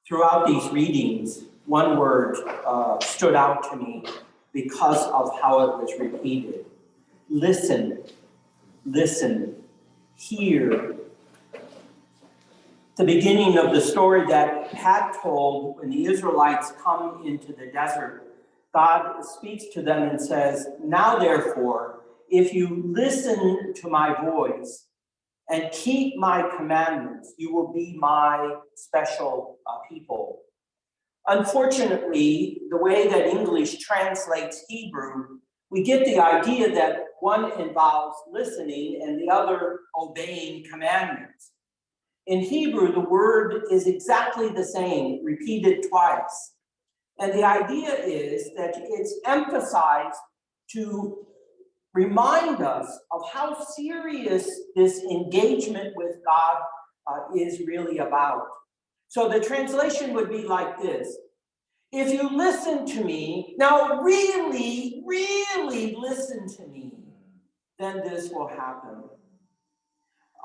Throughout these readings, one word stood out to me because of how it was repeated. Listen, listen, hear. The beginning of the story that Pat told, when the Israelites come into the desert, God speaks to them and says, now therefore, if you listen to my voice and keep my commandments, you will be my special people. Unfortunately, the way that English translates Hebrew, we get the idea that one involves listening and the other obeying commandments. In Hebrew, the word is exactly the same, repeated twice. And the idea is that it's emphasized to remind us of how serious this engagement with God is really about. So the translation would be like this. If you listen to me, now really, really listen to me, then this will happen.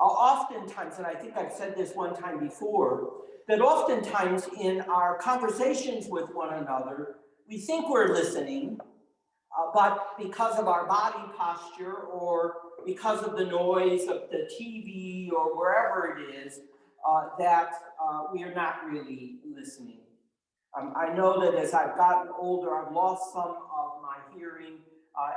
Oftentimes, and I think I've said this one time before, that oftentimes in our conversations with one another, we think we're listening, but because of our body posture or because of the noise of the TV or wherever it is, that we are not really listening. I know that as I've gotten older, I've lost some of my hearing,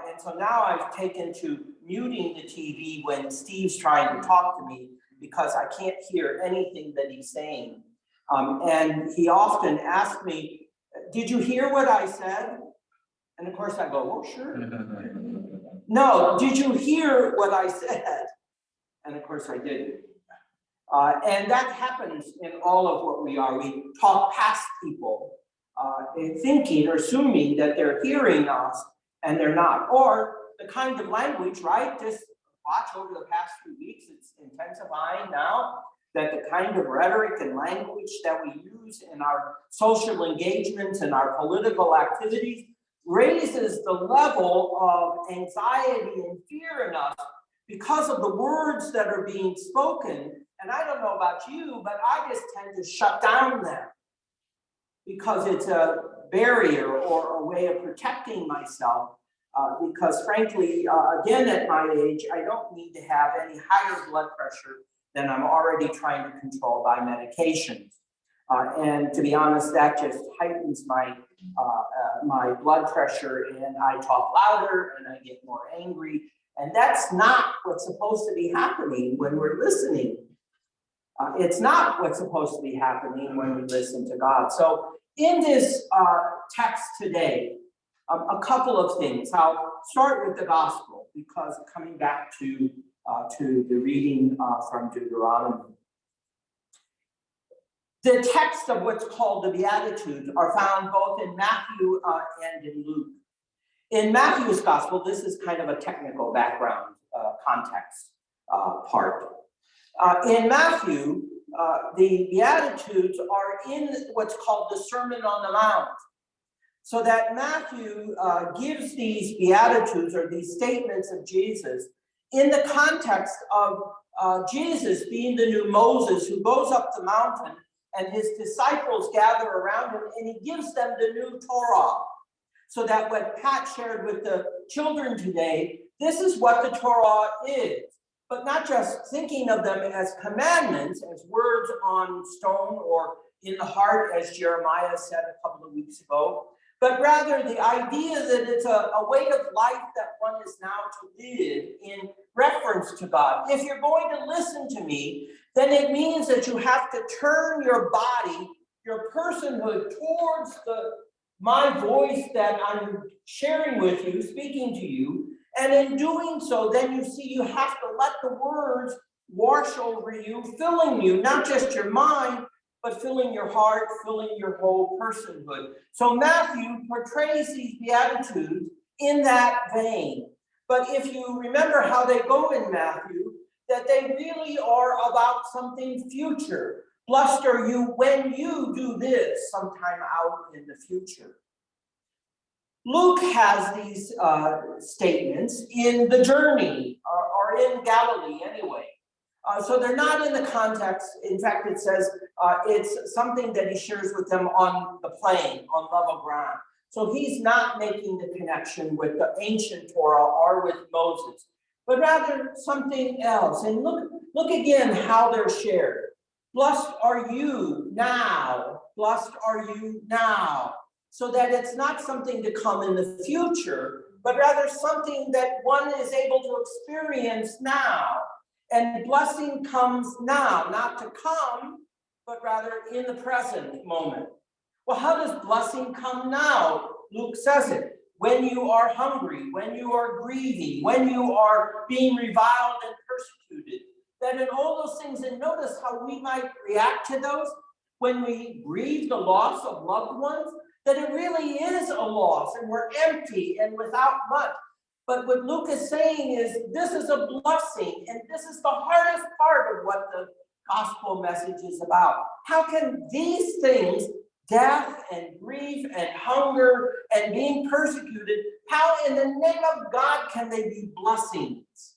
and so now I've taken to muting the TV when Steve's trying to talk to me because I can't hear anything that he's saying. And he often asks me, did you hear what I said? And of course I go, oh, sure. No, did you hear what I said? And of course I didn't. And that happens in all of what we are. We talk past people, thinking or assuming that they're hearing us and they're not. Or the kind of language, right? Just watch over the past few weeks, it's intensifying now, that the kind of rhetoric and language that we use in our social engagements and our political activities raises the level of anxiety and fear in us because of the words that are being spoken. And I don't know about you, but I just tend to shut down them because it's a barrier or a way of protecting myself. Because frankly, again, at my age, I don't need to have any higher blood pressure than I'm already trying to control by medications. And to be honest, that just heightens my blood pressure, and I talk louder and I get more angry. And that's not what's supposed to be happening when we're listening. It's not what's supposed to be happening when we listen to God. So in this text today, a couple of things. I'll start with the gospel because coming back to the reading from Deuteronomy. The text of what's called the Beatitudes are found both in Matthew and in Luke. In Matthew's gospel, this is kind of a technical background context part. In Matthew, the Beatitudes are in what's called the Sermon on the Mount. So that Matthew gives these Beatitudes or these statements of Jesus in the context of Jesus being the new Moses who goes up the mountain and his disciples gather around him and he gives them the new Torah. So that what Pat shared with the children today, this is what the Torah is. But not just thinking of them as commandments, as words on stone or in the heart, as Jeremiah said a couple of weeks ago, but rather the idea that it's a way of life that one is now to live in reference to God. If you're going to listen to me, then it means that you have to turn your body, your personhood towards my voice that I'm sharing with you, speaking to you. And in doing so, then you see you have to let the words wash over you, filling you, not just your mind, but filling your heart, filling your whole personhood. So Matthew portrays these Beatitudes in that vein. But if you remember how they go in Matthew, that they really are about something future. Blessed are you when you do this sometime out in the future. Luke has these statements in the journey, or in Galilee anyway. So they're not in the context. In fact, it says it's something that he shares with them on the plain, on level ground. So he's not making the connection with the ancient Torah or with Moses, but rather something else. And look again how they're shared. Blessed are you now. Blessed are you now. So that it's not something to come in the future, but rather something that one is able to experience now. And blessing comes now, not to come, but rather in the present moment. Well, how does blessing come now? Luke says it. When you are hungry, when you are grieving, when you are being reviled and persecuted, that in all those things, and notice how we might react to those when we grieve the loss of loved ones, that it really is a loss and we're empty and without much. But what Luke is saying is this is a blessing, and this is the hardest part of what the gospel message is about. How can these things, death and grief and hunger and being persecuted, how in the name of God can they be blessings?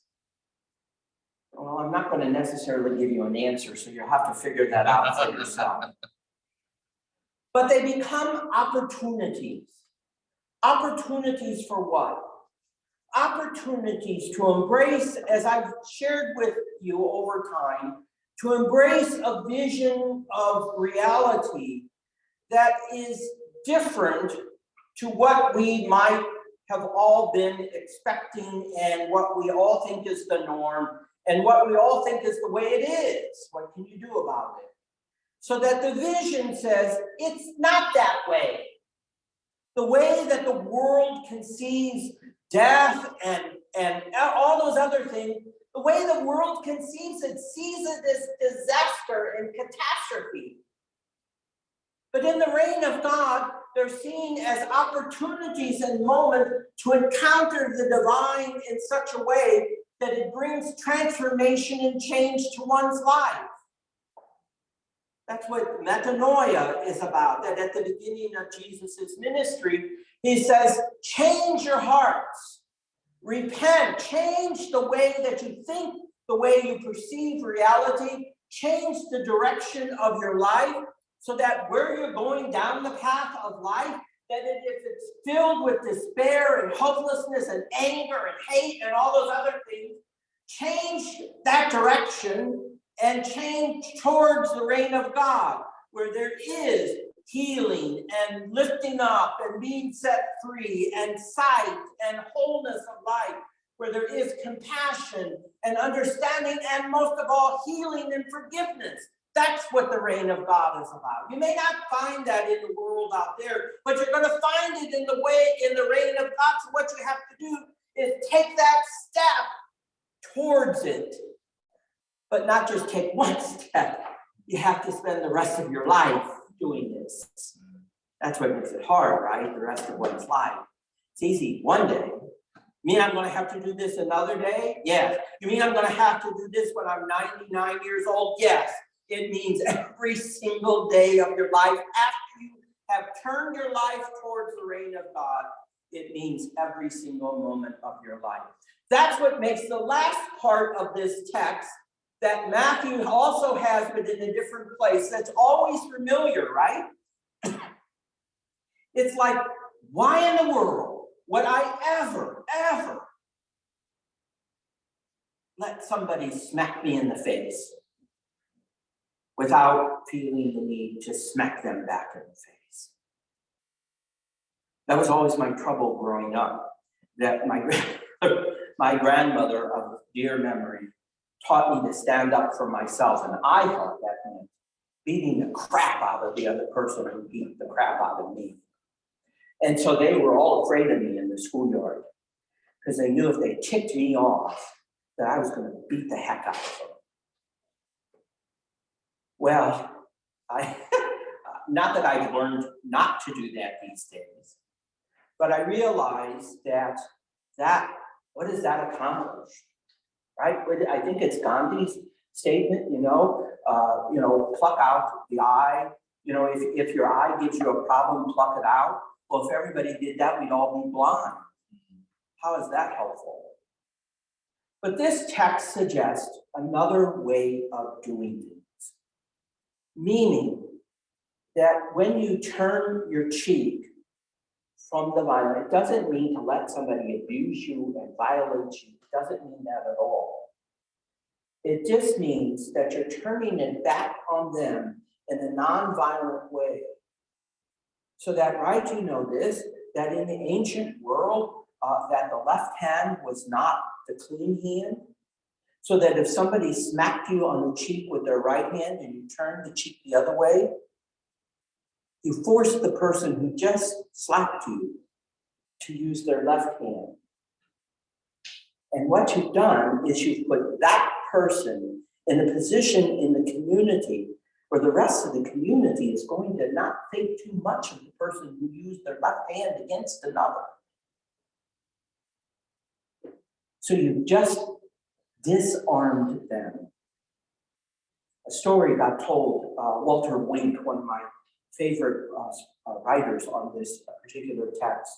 Well, I'm not going to necessarily give you an answer, so you'll have to figure that out for yourself. But they become opportunities. Opportunities for what? Opportunities to embrace, as I've shared with you over time, to embrace a vision of reality that is different to what we might have all been expecting and what we all think is the norm and what we all think is the way it is. What can you do about it? So that the vision says it's not that way. The way that the world conceives death and all those other things, the way the world conceives it, sees it as disaster and catastrophe. But in the reign of God, they're seen as opportunities and moments to encounter the divine in such a way that it brings transformation and change to one's life. That's what metanoia is about, that at the beginning of Jesus' ministry, he says, change your hearts, repent, change the way that you think, the way you perceive reality, change the direction of your life so that where you're going down the path of life, that if it's filled with despair and hopelessness and anger and hate and all those other things, change that direction and change towards the reign of God, where there is healing and lifting up and being set free and sight and wholeness of life, where there is compassion and understanding and most of all healing and forgiveness. That's what the reign of God is about. You may not find that in the world out there, but you're going to find it in the reign of God. So what you have to do is take that step towards it. But not just take one step. You have to spend the rest of your life doing this. That's what makes it hard, right? The rest of one's life. It's easy one day. You mean I'm going to have to do this another day? Yes. You mean I'm going to have to do this when I'm 99 years old? Yes. It means every single day of your life after you have turned your life towards the reign of God. It means every single moment of your life. That's what makes the last part of this text that Matthew also has, but in a different place, that's always familiar, right? It's like, why in the world would I ever let somebody smack me in the face without feeling the need to smack them back in the face? That was always my trouble growing up, that my grandmother of dear memory taught me to stand up for myself, and I thought that meant beating the crap out of the other person who beat the crap out of me. And so they were all afraid of me in the schoolyard because they knew if they ticked me off that I was going to beat the heck out of them. Well, not that I've learned not to do that these days, but I realized that what does that accomplish? Right? I think it's Gandhi's statement, pluck out the eye. If your eye gives you a problem, pluck it out. Well, if everybody did that, we'd all be blind. How is that helpful? But this text suggests another way of doing things, meaning that when you turn your cheek from the violent, it doesn't mean to let somebody abuse you and violate you. It doesn't mean that at all. It just means that you're turning it back on them in a non-violent way. So that, right, you know this, that in the ancient world, that the left hand was not the clean hand. So that if somebody smacked you on the cheek with their right hand and you turned the cheek the other way, you forced the person who just slapped you to use their left hand. And what you've done is you've put that person in a position in the community where the rest of the community is going to not think too much of the person who used their left hand against another. So you've just disarmed them. A story got told, Walter Wink, one of my favorite writers on this particular text.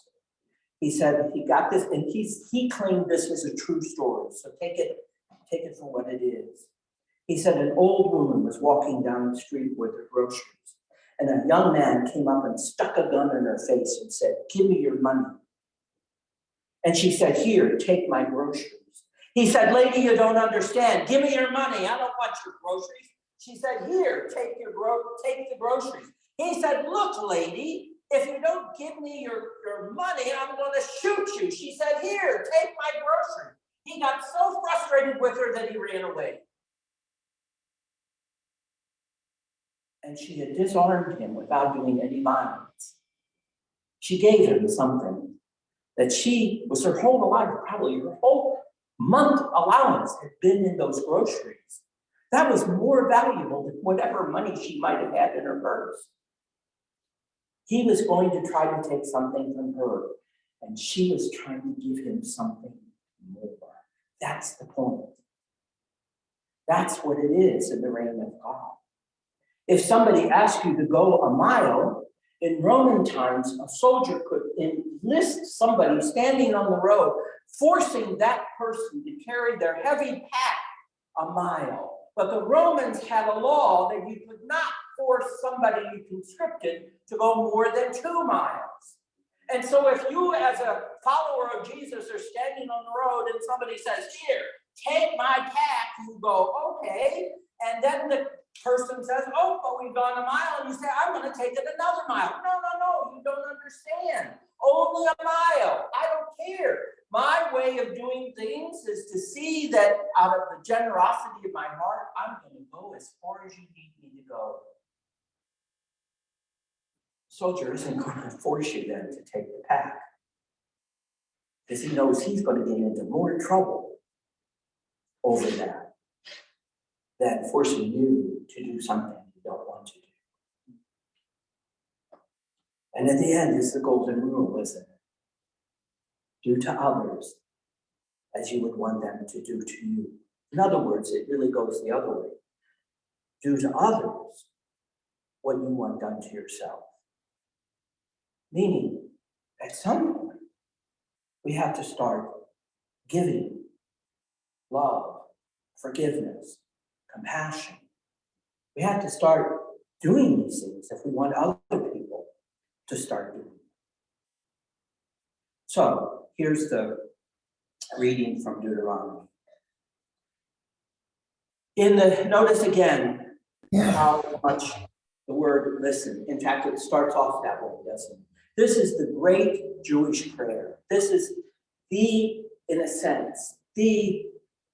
He said he got this, and he claimed this was a true story, so take it for what it is. He said an old woman was walking down the street with her groceries, and a young man came up and stuck a gun in her face and said, "Give me your money." And she said, "Here, take my groceries." He said, "Lady, you don't understand. Give me your money. I don't want your groceries." She said, "Here, take the groceries." He said, "Look, lady, if you don't give me your money, I'm going to shoot you." She said, "Here, take my groceries." He got so frustrated with her that he ran away. And she had disarmed him without doing any violence. She gave him something that she was her whole life, probably her whole month allowance had been in those groceries. That was more valuable than whatever money she might have had in her purse. He was going to try to take something from her, and she was trying to give him something more. That's the point. That's what it is in the reign of God. If somebody asked you to go a mile, in Roman times, a soldier could enlist somebody standing on the road, forcing that person to carry their heavy pack a mile. But the Romans had a law that you could not force somebody you conscripted to go more than 2 miles. And so if you as a follower of Jesus are standing on the road and somebody says, "Here, take my pack," you go, "Okay." And then the person says, "Oh, but we've gone a mile." And you say, "I'm going to take it another mile." No, you don't understand. Only a mile. I don't care. My way of doing things is to see that out of the generosity of my heart, I'm going to go as far as you need me to go. Soldier isn't going to force you then to take the pack, because he knows he's going to get into more trouble over that than forcing you to do something you don't want to do. And at the end is the golden rule, isn't it? Do to others as you would want them to do to you. In other words, it really goes the other way. Do to others what you want done to yourself. Meaning, at some point, we have to start giving love, forgiveness, compassion. We have to start doing these things if we want other people to start doing them. So here's the reading from Deuteronomy. Notice again how much the word listen. In fact, it starts off that way, doesn't it? This is the great Jewish prayer. This is in a sense,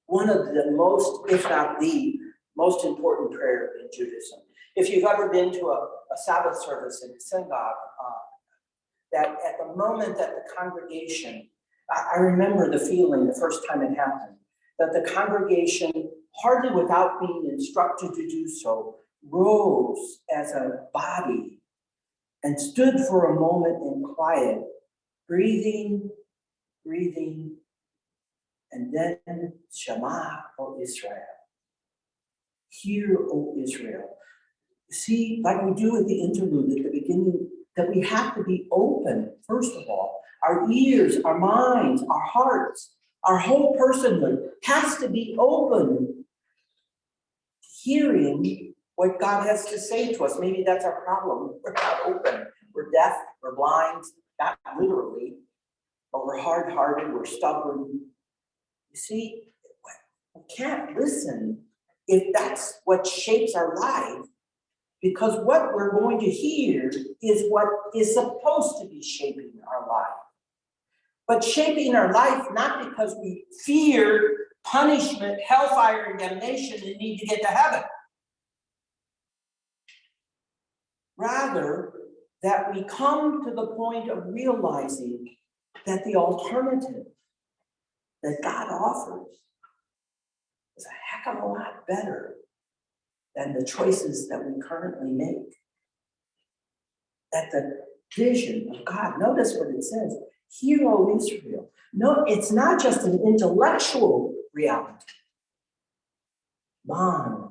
one of the most, if not the most important prayer in Judaism. If you've ever been to a Sabbath service in a synagogue, that at the moment that the congregation, I remember the feeling the first time it happened, that the congregation, hardly without being instructed to do so, rose as a body and stood for a moment in quiet, breathing, and then Shema, O Israel. Hear, O Israel. See, like we do at the interlude at the beginning, that we have to be open, first of all, our ears, our minds, our hearts, Our whole personhood has to be open to hearing what God has to say to us. Maybe that's our problem. We're not open. We're deaf, we're blind, not literally, but we're hard-hearted, we're stubborn. You see, we can't listen if that's what shapes our life, because what we're going to hear is what is supposed to be shaping our life. But shaping our life not because we fear punishment, hellfire, and damnation and need to get to heaven. Rather, that we come to the point of realizing that the alternative that God offers is a heck of a lot better than the choices that we currently make. That the vision of God, notice what it says, hear, O Israel. No, it's not just an intellectual reality. Mind,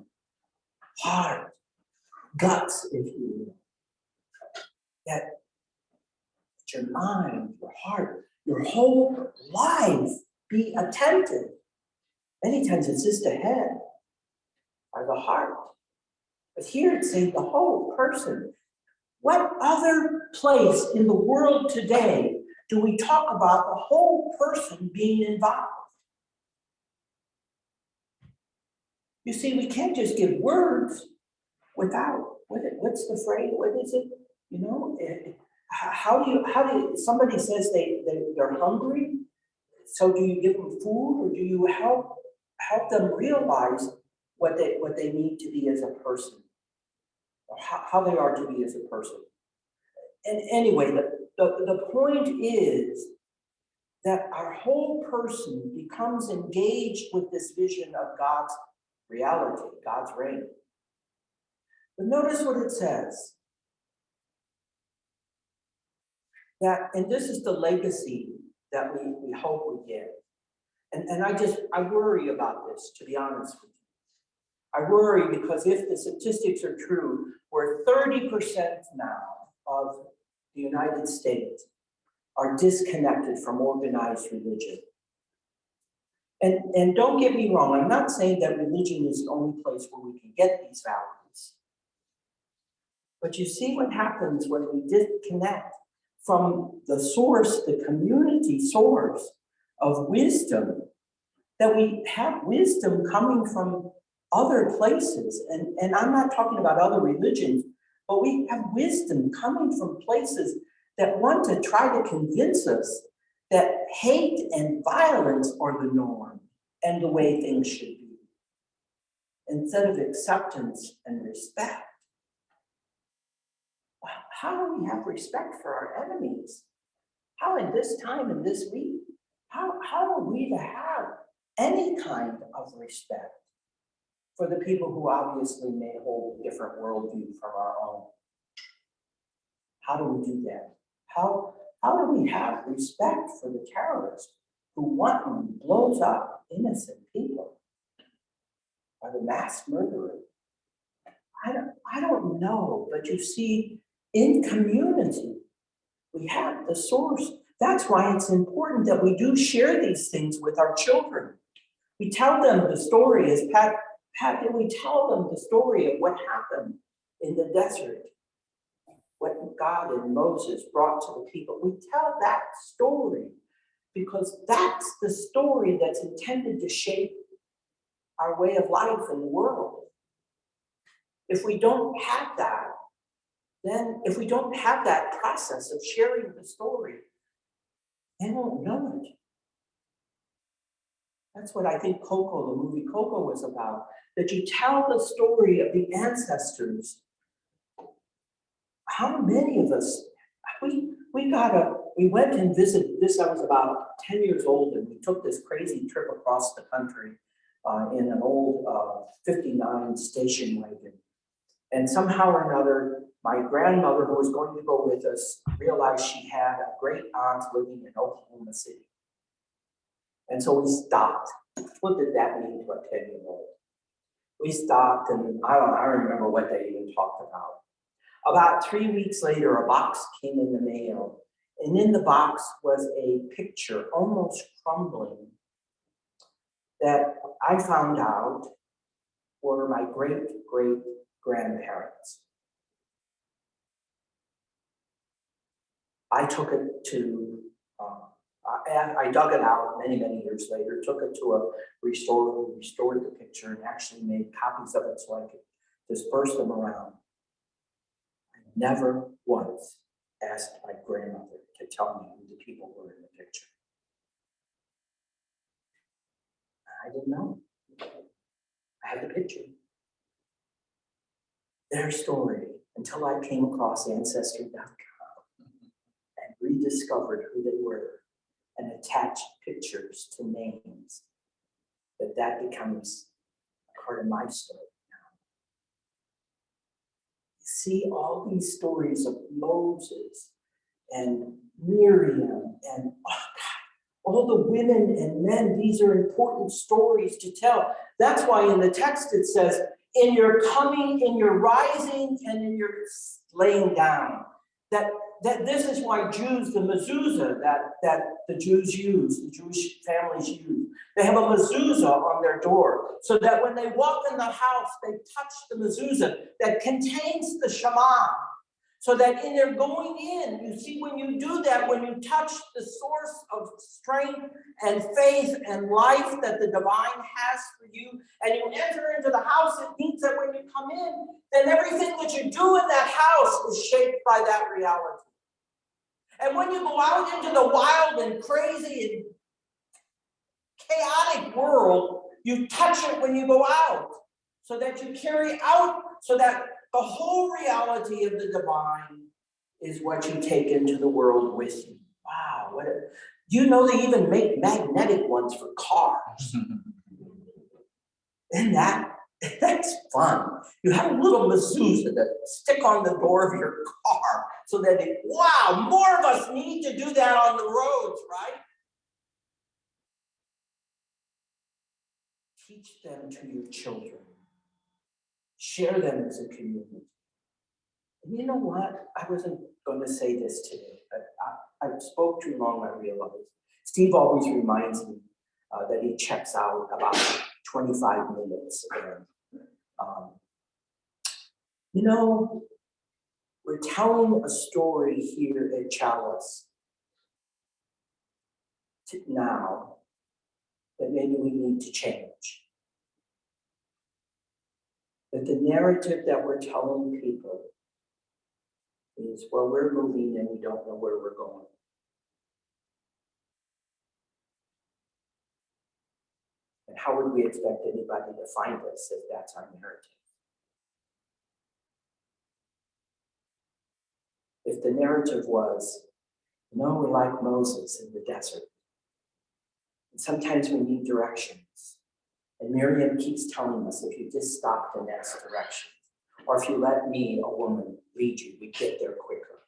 heart, guts, if you will. That your mind, your heart, your whole life be attentive. Many times it's just the head or the heart. But here it's saying the whole person. What other place in the world today do we talk about the whole person being involved? You see, we can't just give words without, what's the phrase, what is it? You know, how do you, somebody says they're hungry, so do you give them food, or do you help them realize what they need to be as a person, or how they are to be as a person? And anyway, the point is that our whole person becomes engaged with this vision of God's reality, God's reign. But notice what it says. That, and this is the legacy that we hope we get. And I worry about this, to be honest with you. I worry because if the statistics are true, we're 30% now of the United States are disconnected from organized religion. And don't get me wrong, I'm not saying that religion is the only place where we can get these values. But you see what happens when we disconnect from the source, the community source of wisdom, that we have wisdom coming from other places. And I'm not talking about other religions, but we have wisdom coming from places that want to try to convince us that hate and violence are the norm and the way things should be, instead of acceptance and respect. How do we have respect for our enemies? How in this time, in this week, how are we to have any kind of respect for the people who obviously may hold a different worldview from our own? How do we do that? How do we have respect for the terrorist who wantonly blows up innocent people, or the mass murderer? I don't know, but you see, in community, we have the source. That's why it's important that we do share these things with our children. We tell them the story, as Pat, we tell them the story of what happened in the desert, what God and Moses brought to the people. We tell that story because that's the story that's intended to shape our way of life in the world. If we don't have that, then if we don't have that process of sharing the story, they won't know it. That's what I think Coco, the movie Coco, was about. That you tell the story of the ancestors. How many of us, we went and visited, this I was about 10 years old, and we took this crazy trip across the country in an old 59 station wagon. And somehow or another, my grandmother, who was going to go with us, realized she had a great aunt living in Oklahoma City. And so we stopped. What did that mean to a 10-year-old? We stopped, and I don't remember what they even talked about. About 3 weeks later, a box came in the mail, and in the box was a picture, almost crumbling, that I found out were my great-great-grandparents. I took it to, I dug it out many, many years later, took it to a restorer who restored the picture and actually made copies of it so I could disperse them around. I never once asked my grandmother to tell me who the people were in the picture. I didn't know. I had the picture. Their story, until I came across Ancestry.com and rediscovered who they were and attached pictures to names, that becomes part of my story now. You see all these stories of Moses and Miriam and all the women and men. These are important stories to tell. That's why in the text it says, in your coming, in your rising, and in your laying down. That this is why Jews, the mezuzah that the Jews use, the Jewish families use, they have a mezuzah on their door, so that when they walk in the house, they touch the mezuzah that contains the Shema. So that in their going in, you see when you do that, when you touch the source of strength and faith and life that the divine has for you, and you enter into the house, it means that when you come in, then everything that you do in that house is shaped by that reality. And when you go out into the wild and crazy and chaotic world, you touch it when you go out, so that you carry out, so that the whole reality of the divine is what you take into the world with you. Wow, you know they even make magnetic ones for cars. Isn't that's fun. You have a little mezuzah that stick on the door of your car so that wow, more of us need to do that on the roads, right? Teach them to your children. Share them as a community. And you know what? I wasn't going to say this today, but I spoke too long, I realized. Steve always reminds me that he checks out about 25 minutes. You know, we're telling a story here at Chalice now that maybe we need to change. That the narrative that we're telling people is, well, we're moving and we don't know where we're going. And how would we expect anybody to find us if that's our narrative? If the narrative was, no, we're like Moses in the desert. And sometimes we need directions. And Miriam keeps telling us, if you just stop the next direction, or if you let me, a woman, lead you, we get there quicker.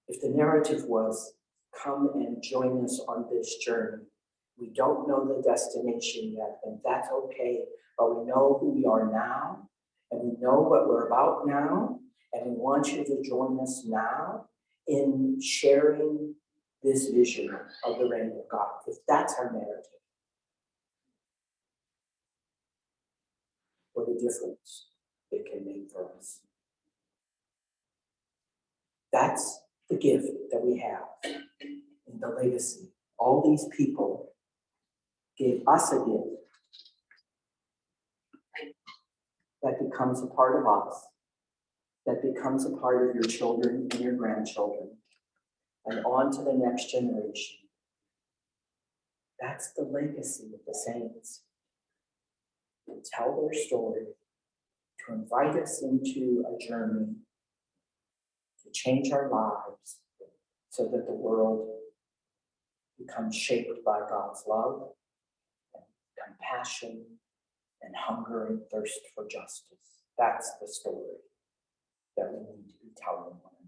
If the narrative was, come and join us on this journey, we don't know the destination yet, and that's okay, but we know who we are now, and we know what we're about now, and we want you to join us now in sharing this vision of the reign of God, if that's our narrative. What a difference it can make for us. That's the gift that we have in the legacy. All these people gave us a gift that becomes a part of us, that becomes a part of your children and your grandchildren, and on to the next generation. That's the legacy of the saints. To tell their story, to invite us into a journey, to change our lives so that the world becomes shaped by God's love and compassion and hunger and thirst for justice. That's the story that we need to be telling one another.